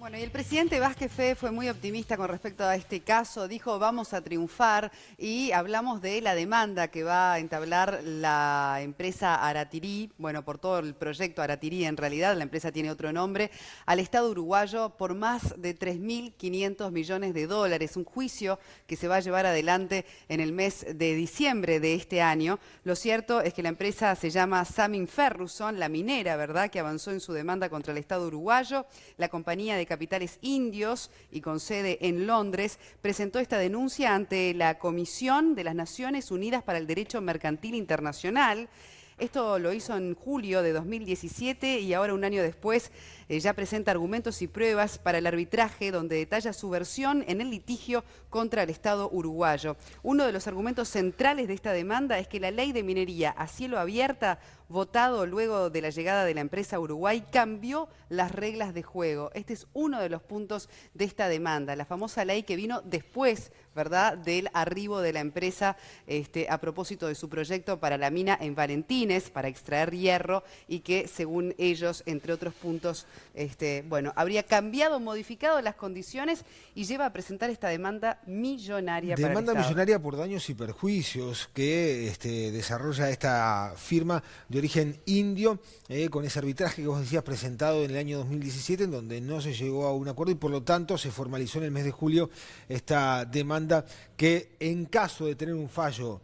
Bueno, y el presidente Vázquez Fede fue muy optimista con respecto a este caso, dijo vamos a triunfar y hablamos de la demanda que va a entablar la empresa Aratirí, bueno, por todo el proyecto Aratirí en realidad, la empresa tiene otro nombre, al Estado uruguayo por más de 3.500 millones de dólares, un juicio que se va a llevar adelante en el mes de diciembre de este año. Lo cierto es que la empresa se llama Samin Ferguson, la minera, ¿verdad?, que avanzó en su demanda contra el Estado uruguayo. La compañía de capitales indios y con sede en Londres, presentó esta denuncia ante la Comisión de las Naciones Unidas para el Derecho Mercantil Internacional. Esto lo hizo en julio de 2017 y ahora, un año después, ya presenta argumentos y pruebas para el arbitraje donde detalla su versión en el litigio contra el Estado uruguayo. Uno de los argumentos centrales de esta demanda es que la ley de minería a cielo abierta, votado luego de la llegada de la empresa a Uruguay, cambió las reglas de juego. Este es uno de los puntos de esta demanda, la famosa ley que vino después, ¿verdad?, del arribo de la empresa a propósito de su proyecto para la mina en Valentines, para extraer hierro, y que, según ellos, entre otros puntos, bueno, habría cambiado, modificado las condiciones y lleva a presentar esta demanda millonaria para el Demanda Estado. millonaria por daños y perjuicios que desarrolla esta firma de origen indio, con ese arbitraje que vos decías presentado en el año 2017, en donde no se llegó a un acuerdo y por lo tanto se formalizó en el mes de julio esta demanda que, en caso de tener un fallo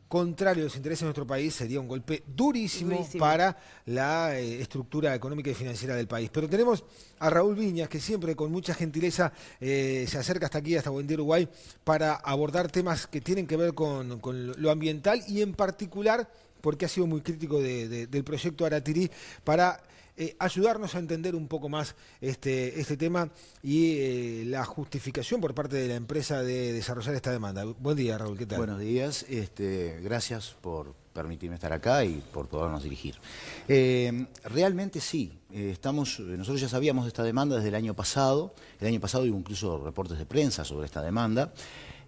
contrario a los intereses de nuestro país, sería un golpe durísimo para la estructura económica y financiera del país. Pero tenemos a Raúl Viñas, que siempre con mucha gentileza se acerca hasta aquí, hasta Buen Día Uruguay, para abordar temas que tienen que ver con lo ambiental y en particular, porque ha sido muy crítico del proyecto Aratirí, para ayudarnos a entender un poco más este tema y la justificación por parte de la empresa de desarrollar esta demanda. Buen día, Raúl, ¿qué tal? Buenos días, gracias por permitirme estar acá y por podernos dirigir. Realmente sí, nosotros ya sabíamos de esta demanda desde el año pasado hubo incluso reportes de prensa sobre esta demanda.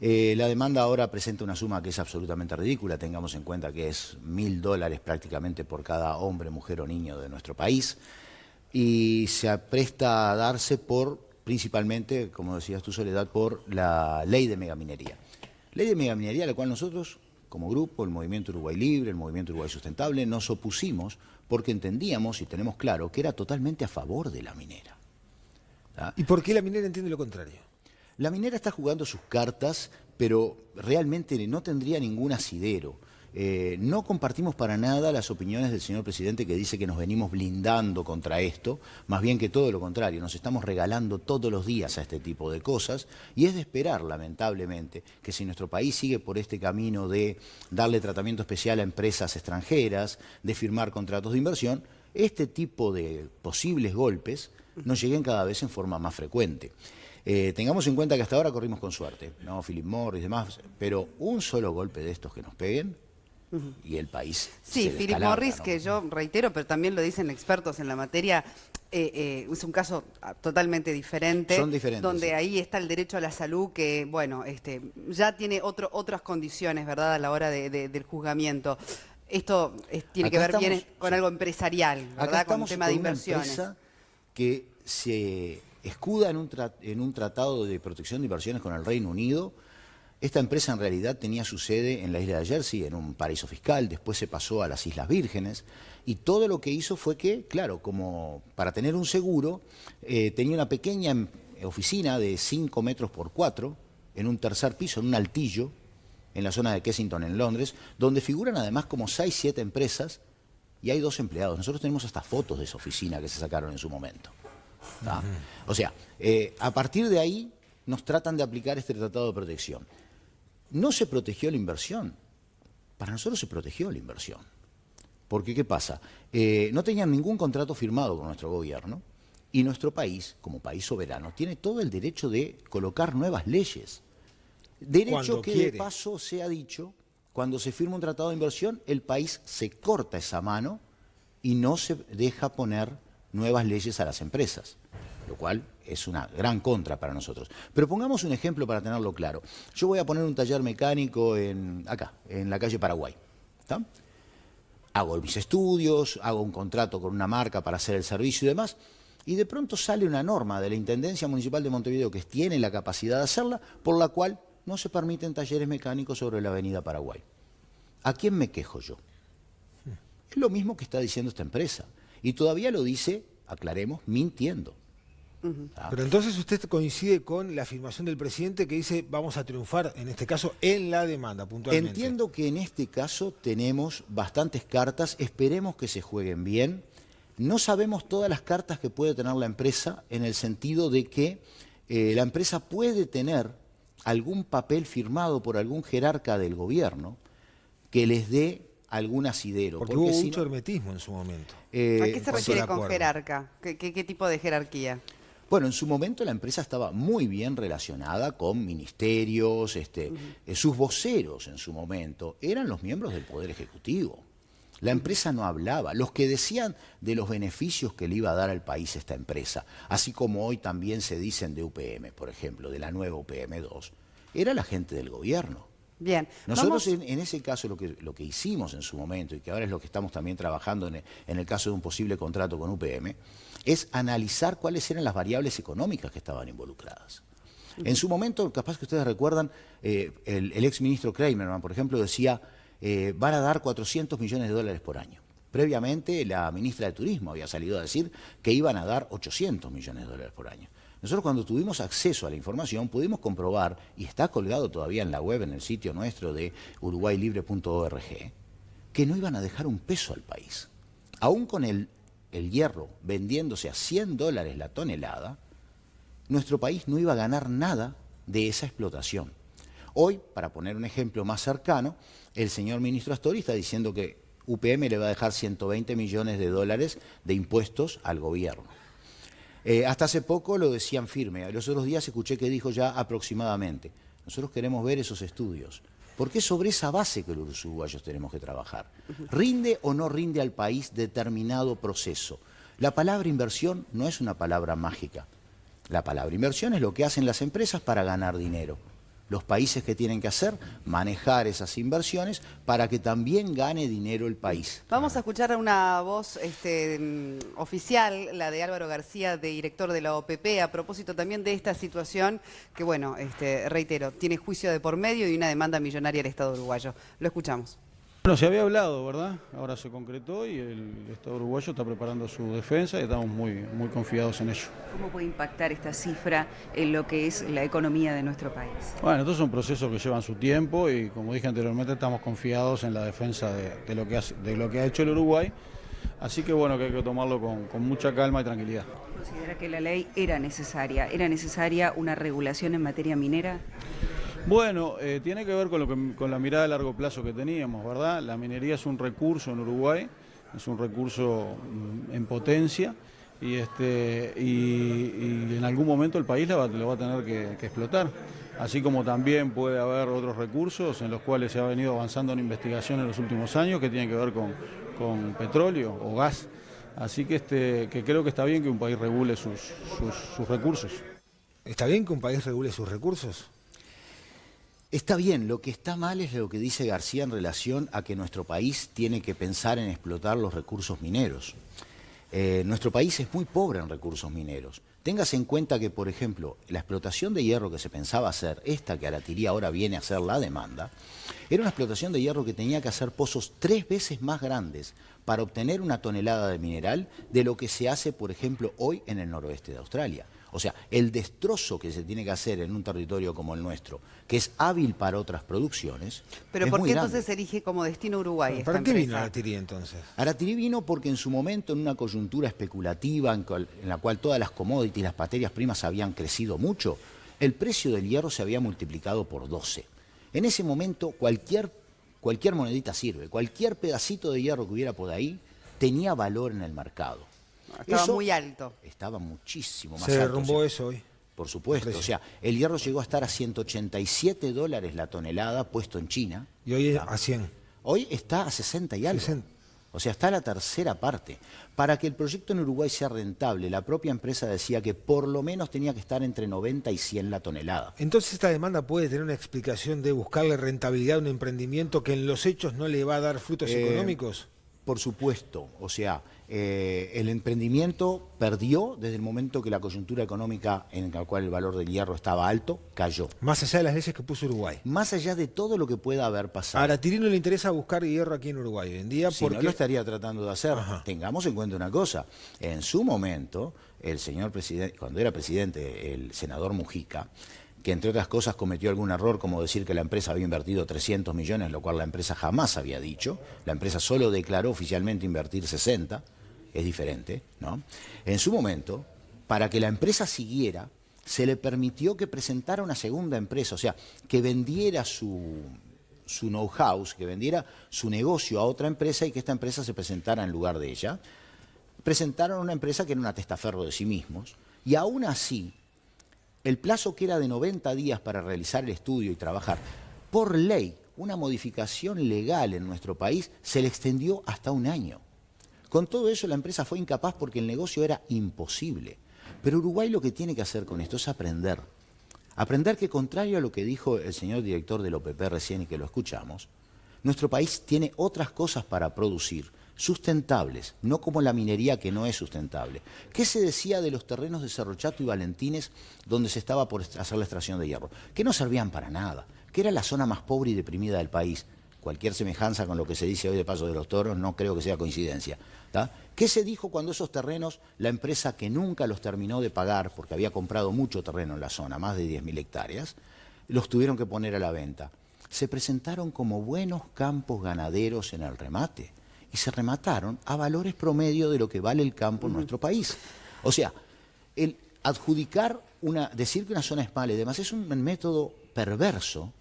La demanda ahora presenta una suma que es absolutamente ridícula, tengamos en cuenta que es $1.000 prácticamente por cada hombre, mujer o niño de nuestro país, y se apresta a darse principalmente, como decías tú, Soledad, por la ley de megaminería. Ley de megaminería a la cual nosotros, como grupo, el Movimiento Uruguay Libre, el Movimiento Uruguay Sustentable, nos opusimos porque entendíamos y tenemos claro que era totalmente a favor de la minera. ¿Ah? ¿Y por qué la minera entiende lo contrario? La minera está jugando sus cartas, pero realmente no tendría ningún asidero. No compartimos para nada las opiniones del señor presidente, que dice que nos venimos blindando contra esto, más bien que todo lo contrario, nos estamos regalando todos los días a este tipo de cosas, y es de esperar, lamentablemente, que si nuestro país sigue por este camino de darle tratamiento especial a empresas extranjeras, de firmar contratos de inversión, este tipo de posibles golpes nos lleguen cada vez en forma más frecuente. Tengamos en cuenta que hasta ahora corrimos con suerte, ¿no? Philip Morris y demás, pero un solo golpe de estos que nos peguen y el país Sí, se Philip descalabra, Morris, ¿no? que yo reitero, pero también lo dicen expertos en la materia, es un caso totalmente diferente. Son diferentes, donde sí. ahí está el derecho a la salud, que bueno, ya tiene otras condiciones, ¿verdad?, a la hora del juzgamiento. Esto tiene que ver bien con algo empresarial, ¿verdad?, Acá con un estamos tema de con una inversiones. empresa que se escuda en un tratado de protección de inversiones con el Reino Unido. Esta empresa en realidad tenía su sede en la isla de Jersey, en un paraíso fiscal, después se pasó a las Islas Vírgenes, y todo lo que hizo fue que, claro, como para tener un seguro, tenía una pequeña oficina de 5 metros por 4, en un tercer piso, en un altillo, en la zona de Kensington, en Londres, donde figuran además como 6, 7 empresas, y hay 2 empleados. Nosotros tenemos hasta fotos de esa oficina que se sacaron en su momento. O sea, a partir de ahí nos tratan de aplicar este tratado de protección. No se protegió la inversión. Para nosotros se protegió la inversión. Porque, ¿qué pasa? No tenían ningún contrato firmado con nuestro gobierno y nuestro país, como país soberano, tiene todo el derecho de colocar nuevas leyes. Derecho que, de paso, se ha dicho, cuando se firma un tratado de inversión, el país se corta esa mano y no se deja poner nuevas leyes a las empresas, lo cual es una gran contra para nosotros. Pero pongamos un ejemplo para tenerlo claro. Yo voy a poner un taller mecánico acá, en la calle Paraguay. ¿Está? Hago mis estudios, hago un contrato con una marca para hacer el servicio y demás, Y de pronto sale una norma de la Intendencia Municipal de Montevideo que tiene la capacidad de hacerla, por la cual no se permiten talleres mecánicos sobre la avenida Paraguay. ¿A quién me quejo yo? Es lo mismo que está diciendo esta empresa. Y todavía lo dice, aclaremos, mintiendo. Pero entonces usted coincide con la afirmación del presidente que dice vamos a triunfar, en este caso, en la demanda, puntualmente. Entiendo que en este caso tenemos bastantes cartas, esperemos que se jueguen bien. No sabemos todas las cartas que puede tener la empresa en el sentido de que la empresa puede tener algún papel firmado por algún jerarca del gobierno que les dé algún asidero. Porque hubo mucho hermetismo en su momento. ¿A qué se refiere con acuerdo. jerarca? ¿Qué tipo de jerarquía? Bueno, en su momento la empresa estaba muy bien relacionada con ministerios, sus voceros en su momento eran los miembros del Poder Ejecutivo. La empresa no hablaba. Los que decían de los beneficios que le iba a dar al país esta empresa, así como hoy también se dicen de UPM, por ejemplo, de la nueva UPM2, era la gente del gobierno. Bien. Nosotros en ese caso lo que hicimos en su momento, y que ahora es lo que estamos también trabajando en el caso de un posible contrato con UPM, es analizar cuáles eran las variables económicas que estaban involucradas. En su momento, capaz que ustedes recuerdan, el exministro Kramerman, por ejemplo, decía, van a dar 400 millones de dólares por año. Previamente, la ministra de Turismo había salido a decir que iban a dar 800 millones de dólares por año. Nosotros cuando tuvimos acceso a la información pudimos comprobar, y está colgado todavía en la web, en el sitio nuestro de uruguaylibre.org, que no iban a dejar un peso al país. Aún con el hierro vendiéndose a $100 la tonelada, nuestro país no iba a ganar nada de esa explotación. Hoy, para poner un ejemplo más cercano, el señor ministro Astori está diciendo que UPM le va a dejar 120 millones de dólares de impuestos al gobierno. Hasta hace poco lo decían firme, los otros días escuché que dijo ya aproximadamente. Nosotros queremos ver esos estudios, porque es sobre esa base que los uruguayos tenemos que trabajar. ¿Rinde o no rinde al país determinado proceso? La palabra inversión no es una palabra mágica. La palabra inversión es lo que hacen las empresas para ganar dinero. Los países que tienen que hacer, manejar esas inversiones para que también gane dinero el país. Vamos a escuchar una voz oficial, la de Álvaro García, director de la OPP, a propósito también de esta situación que, bueno, reitero, tiene juicio de por medio y una demanda millonaria al Estado uruguayo. Lo escuchamos. Bueno, se había hablado, ¿verdad? Ahora se concretó y el Estado uruguayo está preparando su defensa y estamos muy confiados en ello. ¿Cómo puede impactar esta cifra en lo que es la economía de nuestro país? Bueno, estos son procesos que llevan su tiempo y, como dije anteriormente, estamos confiados en la defensa de lo que ha hecho el Uruguay. Así que bueno, que hay que tomarlo con mucha calma y tranquilidad. ¿Considera que la ley era necesaria? ¿Era necesaria una regulación en materia minera? Bueno, tiene que ver con la mirada a largo plazo que teníamos, ¿verdad? La minería es un recurso en Uruguay, es un recurso en potencia y en algún momento el país lo va a tener que explotar. Así como también puede haber otros recursos en los cuales se ha venido avanzando en investigación en los últimos años que tienen que ver con petróleo o gas. Así que creo que está bien que un país regule sus recursos. ¿Está bien que un país regule sus recursos? Está bien, lo que está mal es lo que dice García en relación a que nuestro país tiene que pensar en explotar los recursos mineros. Nuestro país es muy pobre en recursos mineros. Téngase en cuenta que, por ejemplo, la explotación de hierro que se pensaba hacer, esta que Aratirí ahora viene a hacer la demanda, era una explotación de hierro que tenía que hacer pozos 3 veces más grandes para obtener una tonelada de mineral de lo que se hace, por ejemplo, hoy en el noroeste de Australia. O sea, el destrozo que se tiene que hacer en un territorio como el nuestro, que es hábil para otras producciones. Pero es ¿por muy qué grande. entonces elige como destino Uruguay esta ¿Para qué empresa? vino Aratirí entonces? Aratirí vino porque en su momento, en una coyuntura especulativa en la cual todas las commodities, las materias primas habían crecido mucho, el precio del hierro se había multiplicado por 12. En ese momento cualquier monedita sirve, cualquier pedacito de hierro que hubiera por ahí tenía valor en el mercado. Estaba Eso muy alto. Estaba muchísimo más Se alto. derrumbó eso hoy. Por supuesto, o sea, el hierro llegó a estar a $187 la tonelada puesto en China. Y hoy a 100. Hoy está a 60 y algo. 60. O sea, está a la tercera parte. Para que el proyecto en Uruguay sea rentable, la propia empresa decía que por lo menos tenía que estar entre 90 y 100 la tonelada. Entonces esta demanda puede tener una explicación de buscarle rentabilidad a un emprendimiento que en los hechos no le va a dar frutos económicos. Por supuesto, o sea, el emprendimiento perdió desde el momento que la coyuntura económica en la cual el valor del hierro estaba alto, cayó. Más allá de las leyes que puso Uruguay. Más allá de todo lo que pueda haber pasado. A Aratirí no le interesa buscar hierro aquí en Uruguay hoy en día Si porque... no lo estaría tratando de hacer. Ajá. Tengamos en cuenta una cosa. En su momento, el señor presidente, cuando era presidente, el senador Mujica, que entre otras cosas cometió algún error como decir que la empresa había invertido 300 millones, lo cual la empresa jamás había dicho. La empresa solo declaró oficialmente invertir 60, es diferente, ¿no? En su momento, para que la empresa siguiera, se le permitió que presentara una segunda empresa, o sea, que vendiera su know-how, que vendiera su negocio a otra empresa y que esta empresa se presentara en lugar de ella. Presentaron una empresa que era una testaferro de sí mismos y aún así, el plazo que era de 90 días para realizar el estudio y trabajar, por ley, una modificación legal en nuestro país, se le extendió hasta un año. Con todo eso la empresa fue incapaz porque el negocio era imposible. Pero Uruguay lo que tiene que hacer con esto es aprender. Aprender que, contrario a lo que dijo el señor director del OPP recién y que lo escuchamos, nuestro país tiene otras cosas para producir, sustentables, no como la minería que no es sustentable. ¿Qué se decía de los terrenos de Cerro Chato y Valentines donde se estaba por hacer la extracción de hierro? Que no servían para nada, que era la zona más pobre y deprimida del país. Cualquier semejanza con lo que se dice hoy de Paso de los Toros no creo que sea coincidencia. ¿Tá? ¿Qué se dijo cuando esos terrenos, la empresa que nunca los terminó de pagar, porque había comprado mucho terreno en la zona, más de 10.000 hectáreas, los tuvieron que poner a la venta? Se presentaron como buenos campos ganaderos en el remate y se remataron a valores promedio de lo que vale el campo en nuestro país. O sea, el adjudicar, decir que una zona es mala y demás es un método perverso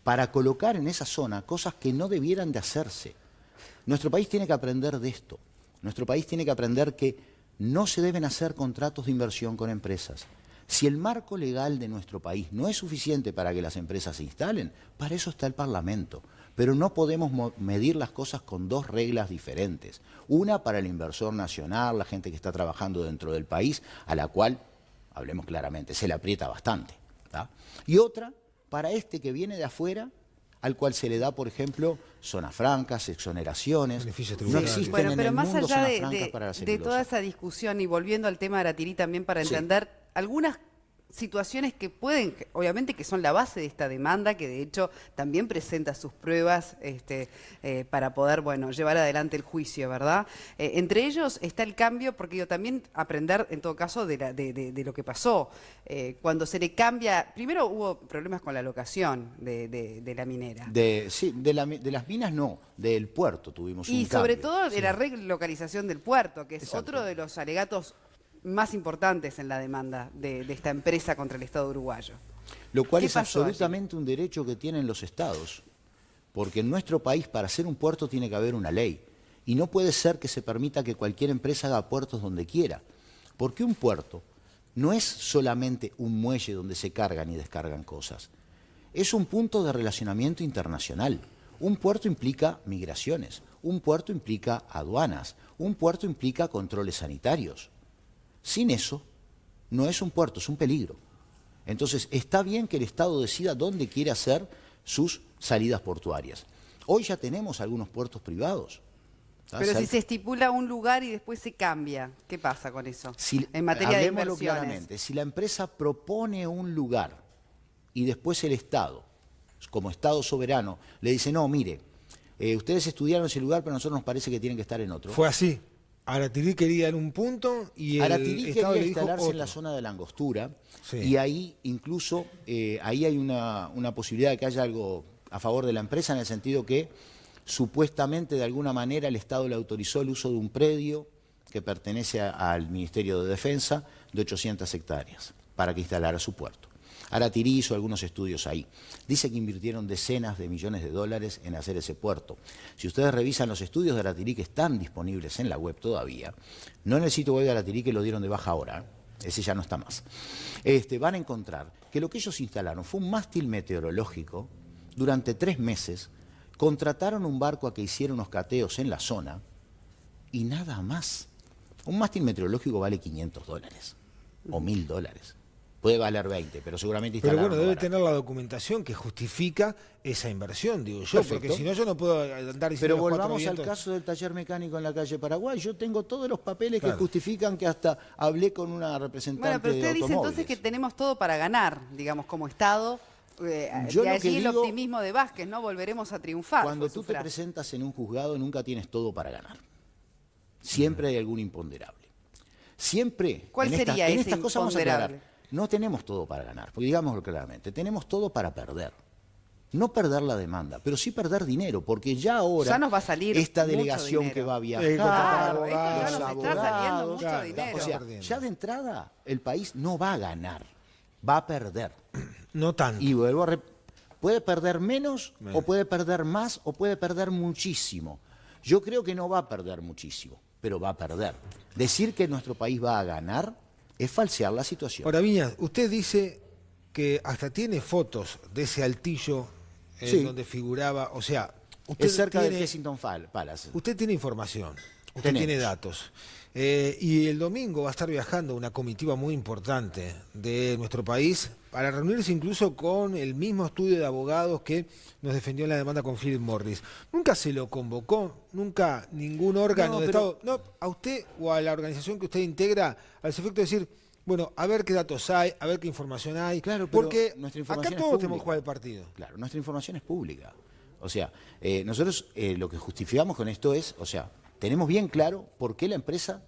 para colocar en esa zona cosas que no debieran de hacerse. Nuestro país tiene que aprender de esto. Nuestro país tiene que aprender que no se deben hacer contratos de inversión con empresas. Si el marco legal de nuestro país no es suficiente para que las empresas se instalen, para eso está el Parlamento. Pero no podemos medir las cosas con dos reglas diferentes. Una para el inversor nacional, la gente que está trabajando dentro del país, a la cual, hablemos claramente, se le aprieta bastante, ¿tá? Y otra para este que viene de afuera, al cual se le da, por ejemplo, zonas francas, exoneraciones. Beneficios No tributarios. existen Bueno, en pero el más mundo allá zonas de, francas para la de celulosa. toda esa discusión y volviendo al tema de Aratirí también para Sí. entender algunas situaciones que pueden, obviamente que son la base de esta demanda, que de hecho también presenta sus pruebas para poder, bueno, llevar adelante el juicio, ¿verdad? Entre ellos está el cambio, porque yo también aprender en todo caso de lo que pasó. Cuando se le cambia, primero hubo problemas con la locación de la minera. Sí, de las minas no, del puerto tuvimos un Y sobre cambio. todo de la relocalización del puerto, que es Exacto. otro de los alegatos más importantes en la demanda de esta empresa contra el Estado uruguayo. Lo cual ¿Qué es pasó allí? absolutamente un derecho que tienen los estados. Porque en nuestro país, para hacer un puerto, tiene que haber una ley. Y no puede ser que se permita que cualquier empresa haga puertos donde quiera. Porque un puerto no es solamente un muelle donde se cargan y descargan cosas. Es un punto de relacionamiento internacional. Un puerto implica migraciones. Un puerto implica aduanas. Un puerto implica controles sanitarios. Sin eso, no es un puerto, es un peligro. Entonces, está bien que el Estado decida dónde quiere hacer sus salidas portuarias. Hoy ya tenemos algunos puertos privados. Pero si se estipula un lugar y después se cambia, ¿qué pasa con eso? En materia de Hablemoslo inversiones. claramente, si la empresa propone un lugar y después el Estado, como Estado soberano, le dice, no, mire, ustedes estudiaron ese lugar, pero a nosotros nos parece que tienen que estar en otro. Fue así. Aratirí quería en un punto y el Aratirí Estado quería le dijo instalarse en la otro. zona de la Angostura, Sí. y ahí incluso ahí hay una posibilidad de que haya algo a favor de la empresa, en el sentido que supuestamente de alguna manera el Estado le autorizó el uso de un predio que pertenece al Ministerio de Defensa de 800 hectáreas para que instalara su puerto. Aratirí hizo algunos estudios ahí. Dice que invirtieron decenas de millones de dólares en hacer ese puerto. Si ustedes revisan los estudios de Aratirí que están disponibles en la web todavía, no en el sitio web de Aratirí, que lo dieron de baja ahora, ese ya no está más, van a encontrar que lo que ellos instalaron fue un mástil meteorológico. Durante 3 meses contrataron un barco a que hiciera unos cateos en la zona y nada más. Un mástil meteorológico vale $500 o $1.000. Puede valer 20, pero seguramente Pero instalaron bueno, no debe barato. tener la documentación que justifica esa inversión, digo yo, porque Perfecto. si no yo no puedo andar diciendo Pero los cuatro volvamos al vientos. caso del taller mecánico en la calle Paraguay. Yo tengo todos los papeles Claro. que justifican que hasta hablé con una representante Bueno, pero usted de dice automóviles. entonces que tenemos todo para ganar, digamos, como Estado. Yo De lo que allí el digo- optimismo de Vázquez, ¿no? Volveremos a triunfar. Cuando fue su tú te frase. presentas en un juzgado nunca tienes todo para ganar. Siempre hay algún imponderable. Siempre. ¿Cuál sería en ese estas cosas vamos a aclarar. imponderable? No tenemos todo para ganar, porque digámoslo claramente, tenemos todo para perder. No perder la demanda, pero sí perder dinero, porque ya ahora Ya nos va a salir esta mucho delegación dinero. que va a viajar, Claro, esto ya los nos está saliendo abogados, mucho dinero. o sea, ya de entrada el país no va a ganar, va a perder. No tanto. Y vuelvo a puede perder menos, o puede perder más, o puede perder muchísimo. Yo creo que no va a perder muchísimo, pero va a perder. Decir que nuestro país va a ganar es falsear la situación. Ahora, Viñas, usted dice que hasta tiene fotos de ese altillo Sí. donde figuraba, o sea, usted Es cerca del tiene, Kensington Palace. usted tiene información, usted Tenemos. tiene datos. Y el domingo va a estar viajando una comitiva muy importante de nuestro país para reunirse incluso con el mismo estudio de abogados que nos defendió en la demanda con Philip Morris. ¿Nunca se lo convocó? ¿Nunca ningún órgano No, de pero- Estado? No, a usted o a la organización que usted integra, al efecto de decir, bueno, a ver qué datos hay, a ver qué información hay. Claro, pero porque nuestra acá información es todos tenemos pública. que jugar el partido. Claro, nuestra información es pública. O sea, nosotros lo que justificamos con esto es, o sea, tenemos bien claro por qué la empresa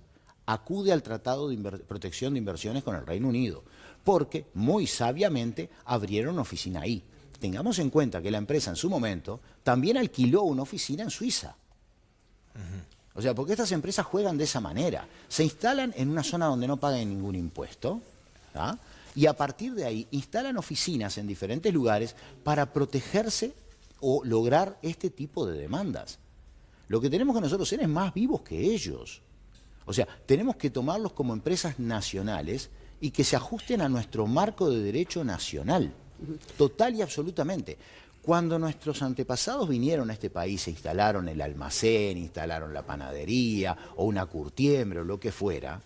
acude al Tratado de Protección de Inversiones con el Reino Unido. Porque, muy sabiamente, abrieron una oficina ahí. Tengamos en cuenta que la empresa en su momento también alquiló una oficina en Suiza. O sea, porque estas empresas juegan de esa manera. Se instalan en una zona donde no pagan ningún impuesto, ¿ah? Y a partir de ahí instalan oficinas en diferentes lugares para protegerse o lograr este tipo de demandas. Lo que tenemos que nosotros ser es más vivos que ellos. O sea, tenemos que tomarlos como empresas nacionales y que se ajusten a nuestro marco de derecho nacional, total y absolutamente. Cuando nuestros antepasados vinieron a este país, se instalaron el almacén, instalaron la panadería o una curtiembre o lo que fuera,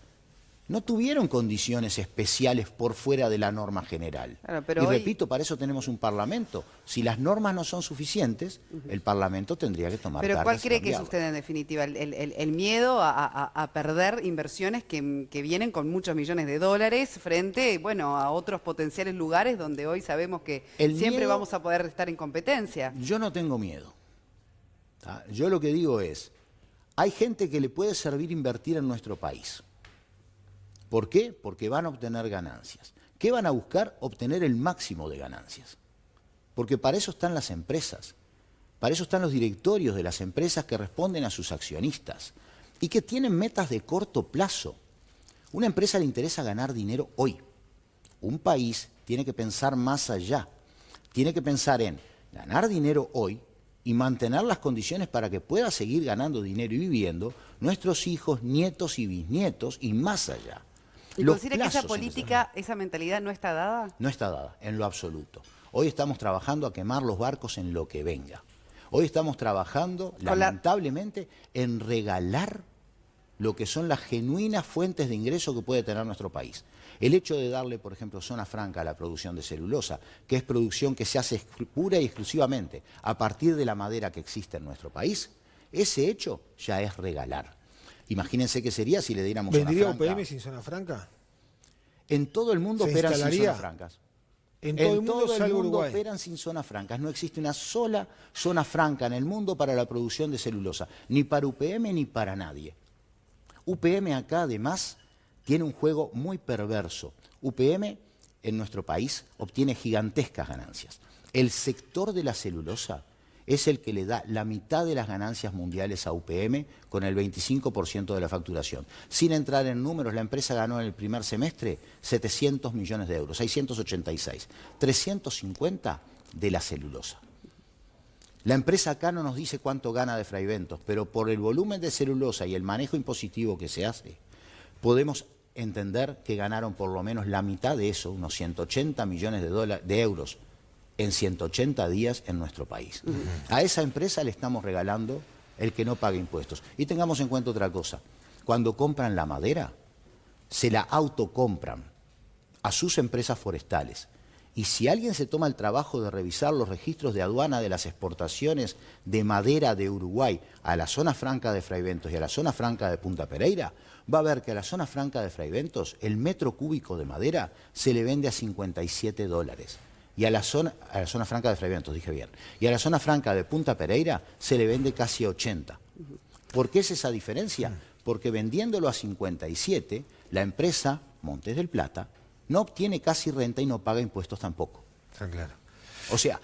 no tuvieron condiciones especiales por fuera de la norma general. Claro, pero y hoy- repito, para eso tenemos un parlamento. Si las normas no son suficientes, el parlamento tendría que tomar Pero ¿cuál cartas y cree que es cambiarlas. usted en definitiva? ¿El miedo a perder inversiones que vienen con muchos millones de dólares frente, bueno, a otros potenciales lugares donde hoy sabemos que El siempre miedo- vamos a poder estar en competencia? Yo no tengo miedo. ¿Tá? Yo lo que digo es, hay gente que le puede servir invertir en nuestro país. ¿Por qué? Porque van a obtener ganancias. ¿Qué van a buscar? Obtener el máximo de ganancias. Porque para eso están las empresas. Para eso están los directorios de las empresas que responden a sus accionistas y que tienen metas de corto plazo. Una empresa le interesa ganar dinero hoy. Un país tiene que pensar más allá. Tiene que pensar en ganar dinero hoy y mantener las condiciones para que pueda seguir ganando dinero y viviendo nuestros hijos, nietos y bisnietos y más allá. ¿Y Los considera que esa plazos son política, esa mentalidad no está dada? no está dada, en lo absoluto. Hoy estamos trabajando a quemar los barcos en lo que venga. Hoy estamos trabajando, Con la- lamentablemente, en regalar lo que son las genuinas fuentes de ingreso que puede tener nuestro país. El hecho de darle, por ejemplo, zona franca a la producción de celulosa, que es producción que se hace pura y exclusivamente a partir de la madera que existe en nuestro país, ese hecho ya es regalar. Imagínense qué sería si le diéramos zona ¿Vendría franca. UPM sin zona franca? En todo el mundo ¿Se operan sin instalaría? zonas francas. En todo el mundo salvo mundo Uruguay. operan sin zonas francas. No existe una sola zona franca en el mundo para la producción de celulosa, ni para UPM ni para nadie. UPM acá además tiene un juego muy perverso. UPM en nuestro país obtiene gigantescas ganancias. El sector de la celulosa es el que le da la mitad de las ganancias mundiales a UPM con el 25% de la facturación. Sin entrar en números, la empresa ganó en el primer semestre 700 millones de euros, 686, 350 de la celulosa. La empresa acá no nos dice cuánto gana de Fraiventos, pero por el volumen de celulosa y el manejo impositivo que se hace, podemos entender que ganaron por lo menos la mitad de eso, unos 180 millones de euros en 180 días en nuestro país. A esa empresa le estamos regalando el que no pague impuestos. Y tengamos en cuenta otra cosa, cuando compran la madera, se la autocompran a sus empresas forestales. Y si alguien se toma el trabajo de revisar los registros de aduana de las exportaciones de madera de Uruguay a la zona franca de Fraiventos y a la zona franca de Punta Pereira, va a ver que a la zona franca de Fraiventos el metro cúbico de madera se le vende a $57. Y a la zona franca de Fraiventos, dije bien, y a la zona franca de Punta Pereira se le vende casi a 80. ¿Por qué es esa diferencia? Porque vendiéndolo a 57, la empresa Montes del Plata no obtiene casi renta y no paga impuestos tampoco. Está claro. O sea,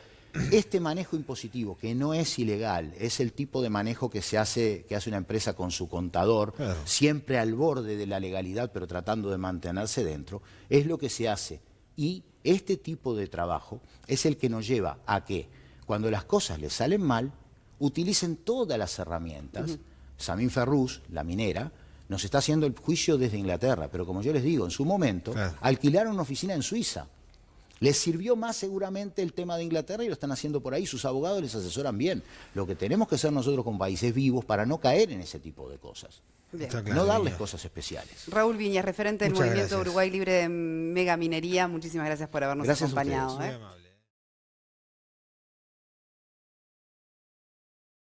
este manejo impositivo, que no es ilegal, es el tipo de manejo que hace una empresa con su contador, Claro. siempre al borde de la legalidad, pero tratando de mantenerse dentro, es lo que se hace. Y este tipo de trabajo es el que nos lleva a que, cuando las cosas les salen mal, utilicen todas las herramientas. Samim Ferrous, la minera, nos está haciendo el juicio desde Inglaterra, pero como yo les digo, en su momento Claro. alquilaron una oficina en Suiza. Les sirvió más seguramente el tema de Inglaterra y lo están haciendo por ahí. Sus abogados les asesoran bien. Lo que tenemos que hacer nosotros con países vivos para no caer en ese tipo de cosas. Bien. Está claro, No darles Guido. cosas especiales. Raúl Viñas, referente del Muchas Movimiento gracias. Uruguay Libre de Megaminería, muchísimas gracias por habernos Gracias a acompañado. ustedes. Muy amable.